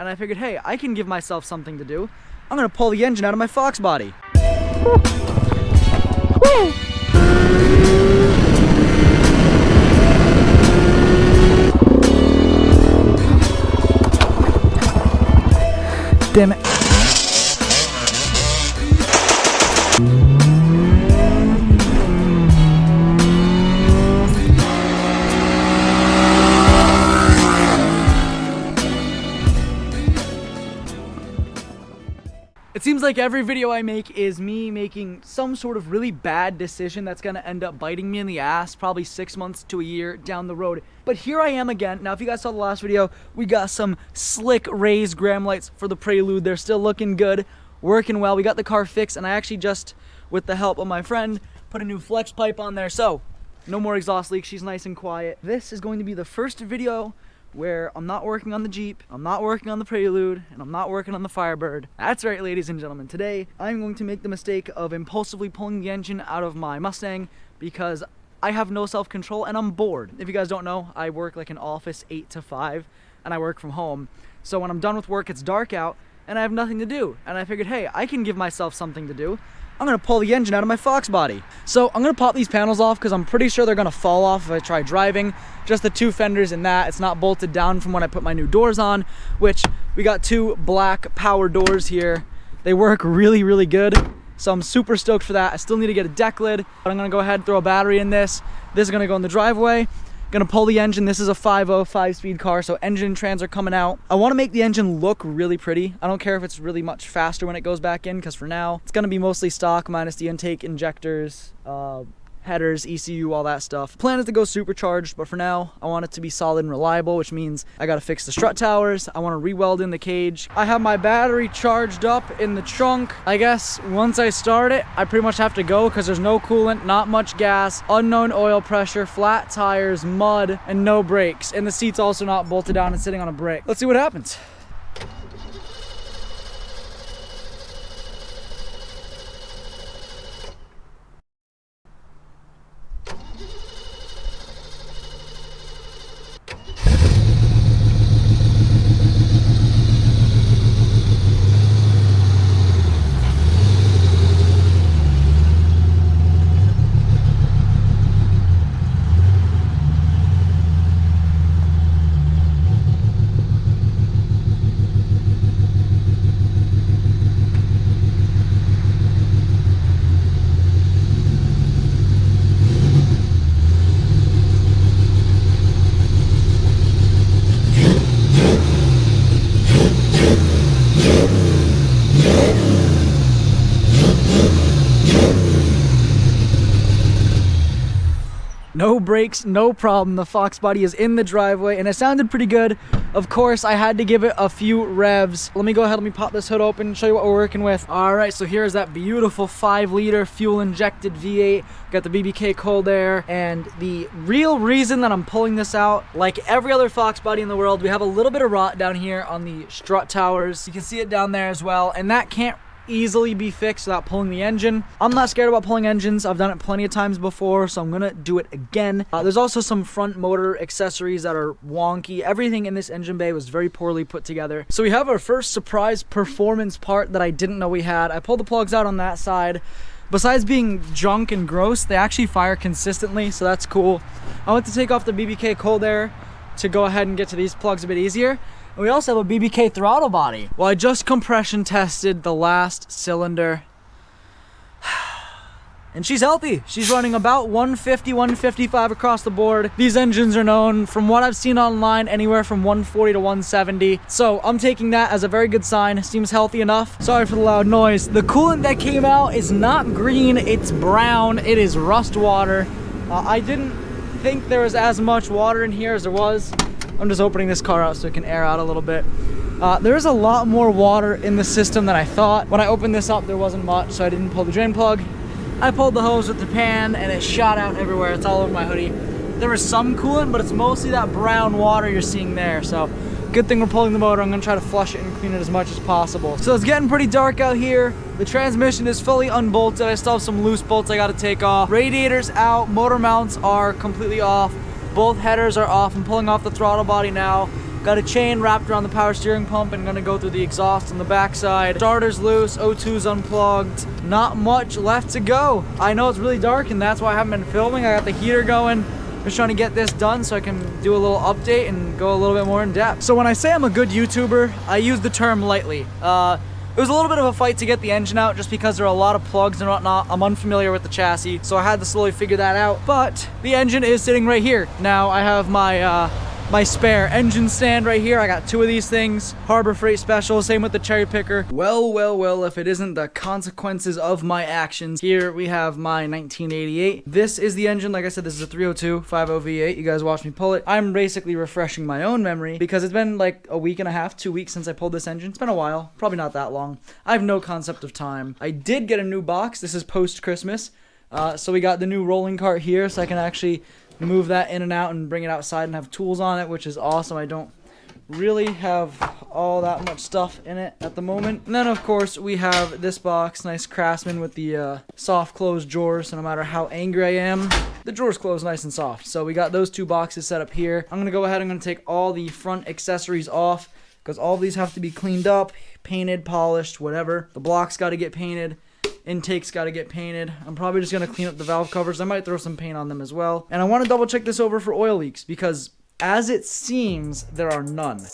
and I figured, hey, I can give myself something to do. I'm gonna pull the engine out of my Foxbody. Damn it. It seems like every video I make is me making some sort of really bad decision that's gonna end up biting me in the ass probably 6 months to a year down the road. But here I am again. Now, if you guys saw the last video, we got some slick raised gram lights for the Prelude. They're still looking good, working well. We got the car fixed, and I actually just, with the help of my friend, put a new flex pipe on there. So, no more exhaust leaks. She's nice and quiet. This is going to be the first video where I'm not working on the Jeep, I'm not working on the Prelude, and I'm not working on the Firebird. That's right, ladies and gentlemen. Today, I'm going to make the mistake of impulsively pulling the engine out of my Mustang because I have no self-control and I'm bored. If you guys don't know, I work like an office 8 to 5, and I work from home. So when I'm done with work, it's dark out, and I have nothing to do. And I figured, hey, I can give myself something to do. I'm gonna pull the engine out of my Foxbody. So I'm gonna pop these panels off because I'm pretty sure they're gonna fall off if I try driving. Just the two fenders in that. It's not bolted down from when I put my new doors on, which we got two black power doors here. They work really, really good. So I'm super stoked for that. I still need to get a deck lid, but I'm gonna go ahead and throw a battery in this. This is gonna go in the driveway. Gonna pull the engine. This is a 5.0 5-speed car, so engine trans are coming out. I want to make the engine look really pretty. I don't care if it's really much faster when it goes back in, because for now it's gonna be mostly stock minus the intake, injectors, headers, ECU, all that stuff. Plan is to go supercharged, but for now I want it to be solid and reliable, which means I gotta fix the strut towers. I want to re-weld in the cage. I have my battery charged up in the trunk. I guess once I start it, I pretty much have to go because there's no coolant, not much gas, unknown oil pressure, flat tires, mud, and no brakes. And the seat's also not bolted down and sitting on a brick. Let's see what happens. No brakes, no problem. The Foxbody is in the driveway and it sounded pretty good. Of course, I had to give it a few revs. Let me go ahead, let me pop this hood open and show you what we're working with. All right, so here's that beautiful 5-liter fuel injected V8. Got the BBK cold air, and the real reason that I'm pulling this out, like every other Foxbody in the world, we have a little bit of rot down here on the strut towers. You can see it down there as well, and that can't easily be fixed without pulling the engine. I'm not scared about pulling engines. I've done it plenty of times before, so I'm gonna do it again. There's also some front motor accessories that are wonky. Everything in this engine bay was very poorly put together. So we have our first surprise performance part that I didn't know we had. I pulled the plugs out on that side. Besides being junk and gross, they actually fire consistently, so that's cool. I went to take off the BBK cold air to go ahead and get to these plugs a bit easier. And we also have a BBK throttle body. Well, I just compression tested the last cylinder. And she's healthy. She's running about 150, 155 across the board. These engines are known, from what I've seen online, anywhere from 140 to 170. So I'm taking that as a very good sign. Seems healthy enough. Sorry for the loud noise. The coolant that came out is not green, it's brown. It is rust water. I didn't think there was as much water in here as there was. I'm just opening this car out so it can air out a little bit. There's a lot more water in the system than I thought. When I opened this up, there wasn't much, so I didn't pull the drain plug. I pulled the hose with the pan and it shot out everywhere. It's all over my hoodie. There was some coolant, but it's mostly that brown water you're seeing there. So good thing we're pulling the motor. I'm gonna try to flush it and clean it as much as possible. So it's getting pretty dark out here. The transmission is fully unbolted. I still have some loose bolts I gotta take off. Radiator's out, motor mounts are completely off. Both headers are off. I'm pulling off the throttle body now. Got a chain wrapped around the power steering pump and gonna go through the exhaust on the backside. Starter's loose, O2's unplugged. Not much left to go. I know it's really dark and that's why I haven't been filming. I got the heater going. Just trying to get this done so I can do a little update and go a little bit more in depth. So when I say I'm a good YouTuber, I use the term lightly. It was a little bit of a fight to get the engine out just because there are a lot of plugs and whatnot. I'm unfamiliar with the chassis, so I had to slowly figure that out. But the engine is sitting right here. Now I have my my spare engine stand right here. I got 2 of these things. Harbor Freight special, same with the cherry picker. Well, if it isn't the consequences of my actions. Here we have my 1988. This is the engine. Like I said, this is a 302 50 V8. You guys watch me pull it. I'm basically refreshing my own memory because it's been like a week and a half, 2 weeks since I pulled this engine. It's been a while, probably not that long. I have no concept of time. I did get a new box. This is post-Christmas. So we got the new rolling cart here so I can actually move that in and out and bring it outside and have tools on it, which is awesome. I don't really have all that much stuff in it at the moment. And then of course we have this box, nice Craftsman with the soft closed drawers, so no matter how angry I am, the drawers close nice and soft. So we got those 2 boxes set up here. I'm gonna go ahead, I'm gonna take all the front accessories off because all of these have to be cleaned up, painted, polished, whatever. The block's got to get painted. Intake's got to get painted. I'm probably just going to clean up the valve covers. I might throw some paint on them as well. And I want to double check this over for oil leaks because as it seems, there are none.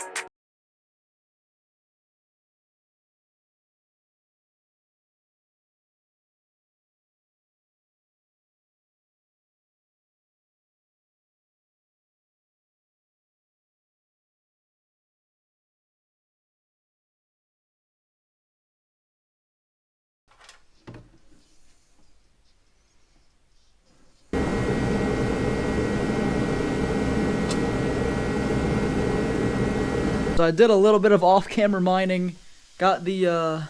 So I did a little bit of off-camera mining, got the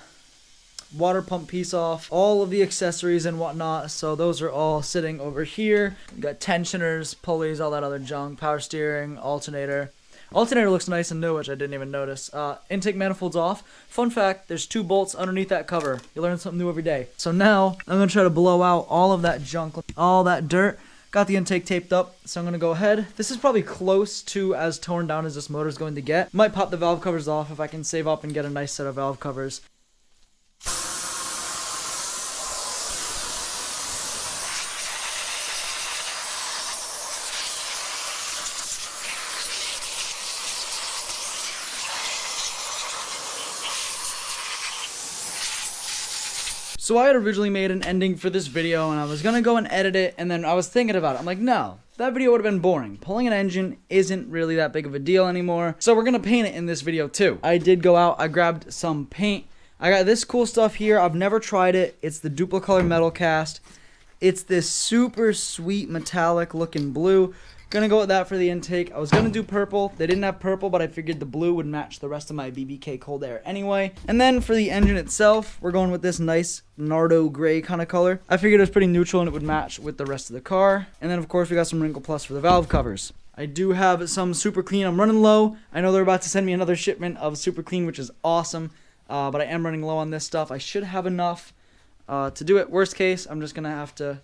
water pump piece off, all of the accessories and whatnot, so those are all sitting over here. Got tensioners, pulleys, all that other junk, power steering, alternator. Alternator looks nice and new, which I didn't even notice. Intake manifold's off. Fun fact, there's 2 bolts underneath that cover. You learn something new every day. So now, I'm going to try to blow out all of that junk, all that dirt. Got the intake taped up, so I'm going to go ahead. This is probably close to as torn down as this motor is going to get. Might pop the valve covers off if I can save up and get a nice set of valve covers. So I had originally made an ending for this video and I was gonna go and edit it, and then I was thinking about it. I'm like, no, that video would have been boring. Pulling an engine isn't really that big of a deal anymore. So we're gonna paint it in this video too. I did go out, I grabbed some paint. I got this cool stuff here. I've never tried it. It's the Duplicolor Metal Cast. It's this super sweet metallic looking blue. Gonna go with that for the intake. I was gonna do purple. They didn't have purple, but I figured the blue would match the rest of my BBK cold air anyway. And then for the engine itself, we're going with this nice Nardo gray kind of color. I figured it was pretty neutral and it would match with the rest of the car. And then of course we got some Wrinkle Plus for the valve covers. I do have some SuperClean. I'm running low. I know they're about to send me another shipment of SuperClean, which is awesome. But I am running low on this stuff. I should have enough to do it. Worst case, I'm just gonna have to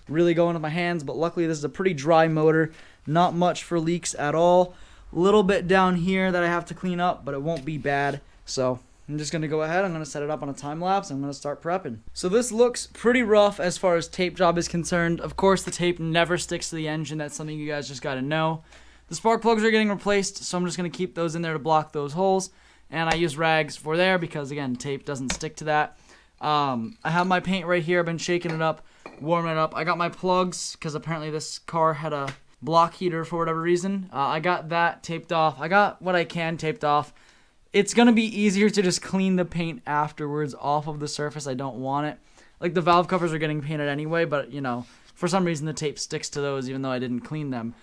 really go into my hands, but luckily this is a pretty dry motor. Not much for leaks at all. A little bit down here that I have to clean up, but it won't be bad. So I'm just going to go ahead. I'm going to set it up on a time lapse. I'm going to start prepping. So this looks pretty rough as far as tape job is concerned. Of course, the tape never sticks to the engine. That's something you guys just got to know. The spark plugs are getting replaced, so I'm just going to keep those in there to block those holes. And I use rags for there because, again, tape doesn't stick to that. I have my paint right here. I've been shaking it up, warming it up. I got my plugs because apparently this car had a block heater for whatever reason. I got that taped off. I got what I can taped off. It's going to be easier to just clean the paint afterwards off of the surface. I don't want it. Like the valve covers are getting painted anyway, but you know, for some reason the tape sticks to those even though I didn't clean them.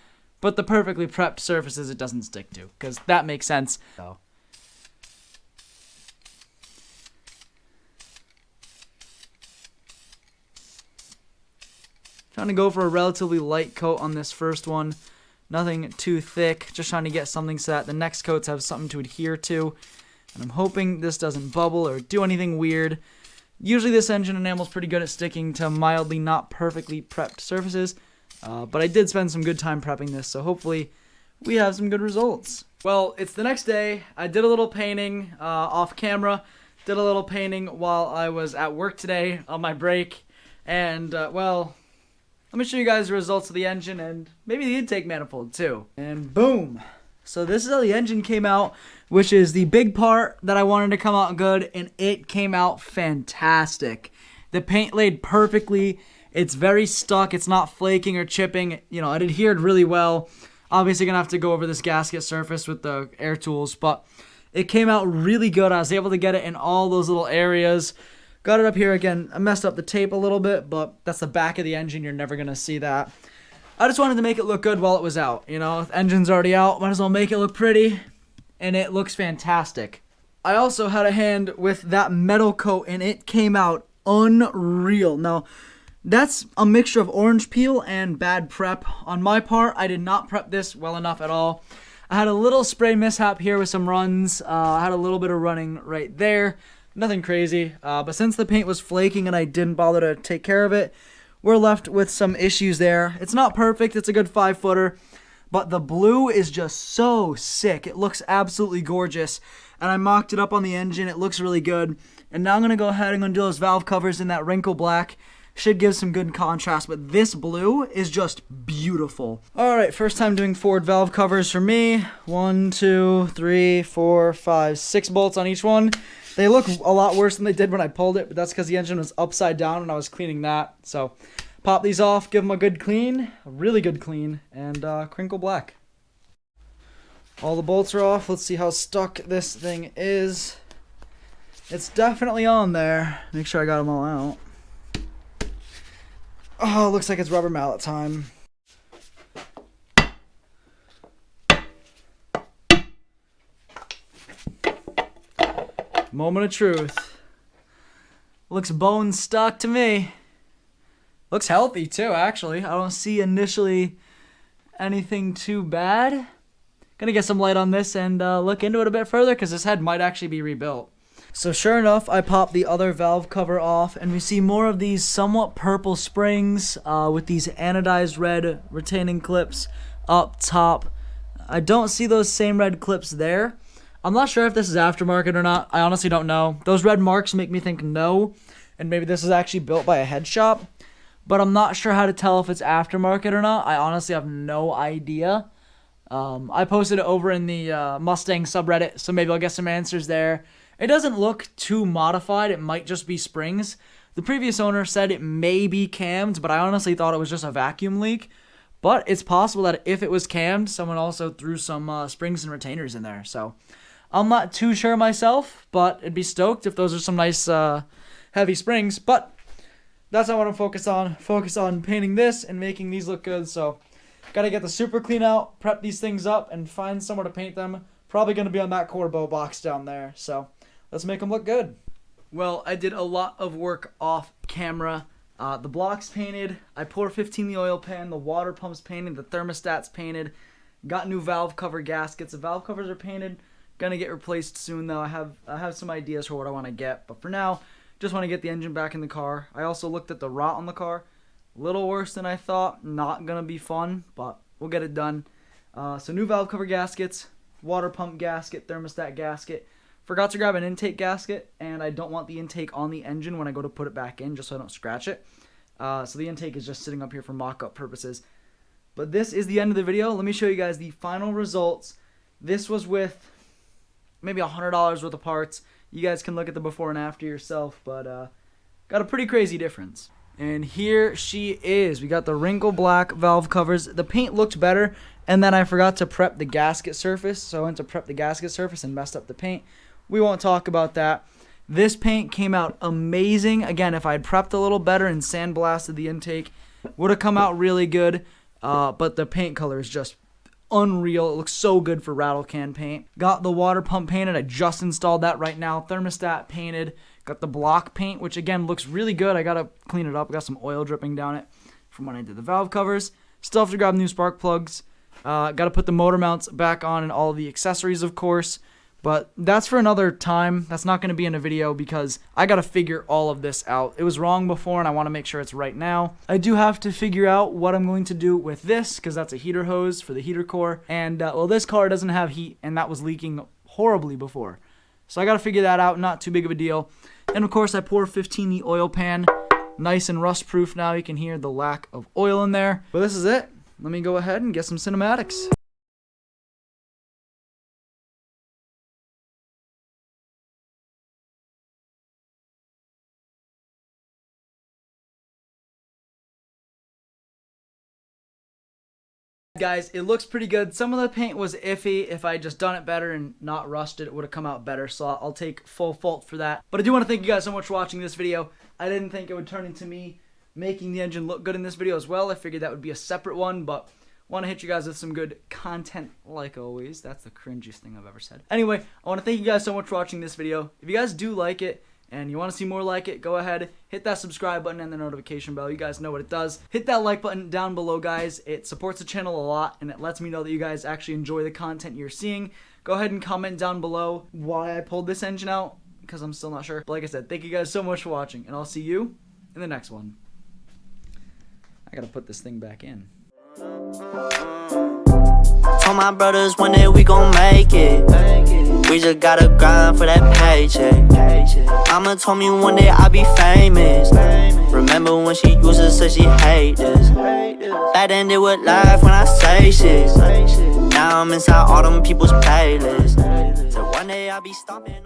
But the perfectly prepped surfaces it doesn't stick to, because that makes sense. So. Trying to go for a relatively light coat on this first one. Nothing too thick. Just trying to get something so that the next coats have something to adhere to. And I'm hoping this doesn't bubble or do anything weird. Usually this engine enamel's pretty good at sticking to mildly not perfectly prepped surfaces. But I did spend some good time prepping this, so hopefully we have some good results. Well, it's the next day. I did a little painting off camera. Did a little painting while I was at work today on my break. And, well, let me show you guys the results of the engine and maybe the intake manifold too. And boom. So this is how the engine came out, which is the big part that I wanted to come out good, and it came out fantastic. The paint laid perfectly. It's very stuck. It's not flaking or chipping. You know, it adhered really well. Obviously gonna have to go over this gasket surface with the air tools, but it came out really good. I was able to get it in all those little areas. Got it up here again. I messed up the tape a little bit, but that's the back of the engine. You're never gonna see that. I just wanted to make it look good while it was out. You know, the engine's already out. Might as well make it look pretty. And it looks fantastic. I also had a hand with that metal coat, and it came out unreal. Now, that's a mixture of orange peel and bad prep. On my part, I did not prep this well enough at all. I had a little spray mishap here with some runs. I had a little bit of running right there. Nothing crazy. But since the paint was flaking and I didn't bother to take care of it, we're left with some issues there. It's not perfect. It's a good 5-footer. But the blue is just so sick. It looks absolutely gorgeous. And I mocked it up on the engine. It looks really good. And now I'm going to go ahead and undo those valve covers in that wrinkle black. Should give some good contrast. But this blue is just beautiful. Alright, first time doing forward valve covers for me. 1, 2, 3, 4, 5, 6 bolts on each one. They look a lot worse than they did when I pulled it, but that's because the engine was upside down when I was cleaning that. So pop these off, give them a good clean, a really good clean, and crinkle black. All the bolts are off. Let's see how stuck this thing is. It's definitely on there. Make sure I got them all out. Oh, looks like it's rubber mallet time. Moment of truth. Looks bone stuck to me. Looks healthy too, actually. I don't see initially anything too bad. Gonna get some light on this and look into it a bit further because this head might actually be rebuilt. So sure enough, I popped the other valve cover off and we see more of these somewhat purple springs with these anodized red retaining clips up top. I don't see those same red clips there. I'm not sure if this is aftermarket or not. I honestly don't know. Those red marks make me think no, and maybe this is actually built by a head shop, but I'm not sure how to tell if it's aftermarket or not. I honestly have no idea. I posted it over in the Mustang subreddit, so maybe I'll get some answers there. It doesn't look too modified. It might just be springs. The previous owner said it may be cammed, but I honestly thought it was just a vacuum leak. But it's possible that if it was cammed, someone also threw some springs and retainers in there, so I'm not too sure myself, but I'd be stoked if those are some nice heavy springs. But that's not what I'm focused on. Focus on painting this and making these look good. So gotta get the SuperClean out, prep these things up, and find somewhere to paint them. Probably gonna be on that quarter bow box down there. So let's make them look good. Well, I did a lot of work off camera. The block's painted. I poured 15 in the oil pan. The water pump's painted. The thermostat's painted. Got new valve cover gaskets. The valve covers are painted. Gonna get replaced soon though. I have some ideas for what I want to get, but for now, just want to get the engine back in the car. I also looked at the rot on the car. A little worse than I thought. Not gonna be fun, but we'll get it done. So new valve cover gaskets, water pump gasket, thermostat gasket. Forgot to grab an intake gasket, and I don't want the intake on the engine when I go to put it back in, just so I don't scratch it. So the intake is just sitting up here for mock-up purposes. But this is the end of the video. Let me show you guys the final results. This was with maybe $100 worth of parts. You guys can look at the before and after yourself, but got a pretty crazy difference. And here she is. We got the wrinkle black valve covers. The paint looked better, and then I forgot to prep the gasket surface, so I went to prep the gasket surface and messed up the paint. We won't talk about that. This paint came out amazing. Again, if I had prepped a little better and sandblasted the intake, would have come out really good, but the paint color is just unreal. It looks so good for rattle can paint. Got the water pump painted. I just installed that right now. Thermostat painted. Got the block paint, which again looks really good. I gotta clean it up. I got some oil dripping down it from when I did the valve covers. Still have to grab new spark plugs. Gotta put the motor mounts back on and all the accessories, of course. But that's for another time. That's not going to be in a video because I got to figure all of this out. It was wrong before and I want to make sure it's right now. I do have to figure out what I'm going to do with this because that's a heater hose for the heater core. And well, this car doesn't have heat and that was leaking horribly before. So I got to figure that out. Not too big of a deal. And of course I pour 15 the oil pan. Nice and rust proof now. You can hear the lack of oil in there. But this is it. Let me go ahead and get some cinematics. Guys, it looks pretty good. Some of the paint was iffy. If I had just done it better and not rusted, it would have come out better. So I'll take full fault for that. But I do want to thank you guys so much for watching this video. I didn't think it would turn into me making the engine look good in this video as well. I figured that would be a separate one, but want to hit you guys with some good content like always. That's the cringiest thing I've ever said. Anyway, I want to thank you guys so much for watching this video. If you guys do like it, and you want to see more like it, go ahead, hit that subscribe button and the notification bell. You guys know what it does. Hit that like button down below, guys. It supports the channel a lot, and it lets me know that you guys actually enjoy the content you're seeing. Go ahead and comment down below why I pulled this engine out, because I'm still not sure. But like I said, thank you guys so much for watching, and I'll see you in the next one. I gotta put this thing back in. Told my brothers one day we gon' make it. We just gotta grind for that paycheck. Mama told me one day I'll be famous. Remember when she used to say she hate this? Back then they would laugh when I say shit. Now I'm inside all them people's playlists. So one day I'll be stomping.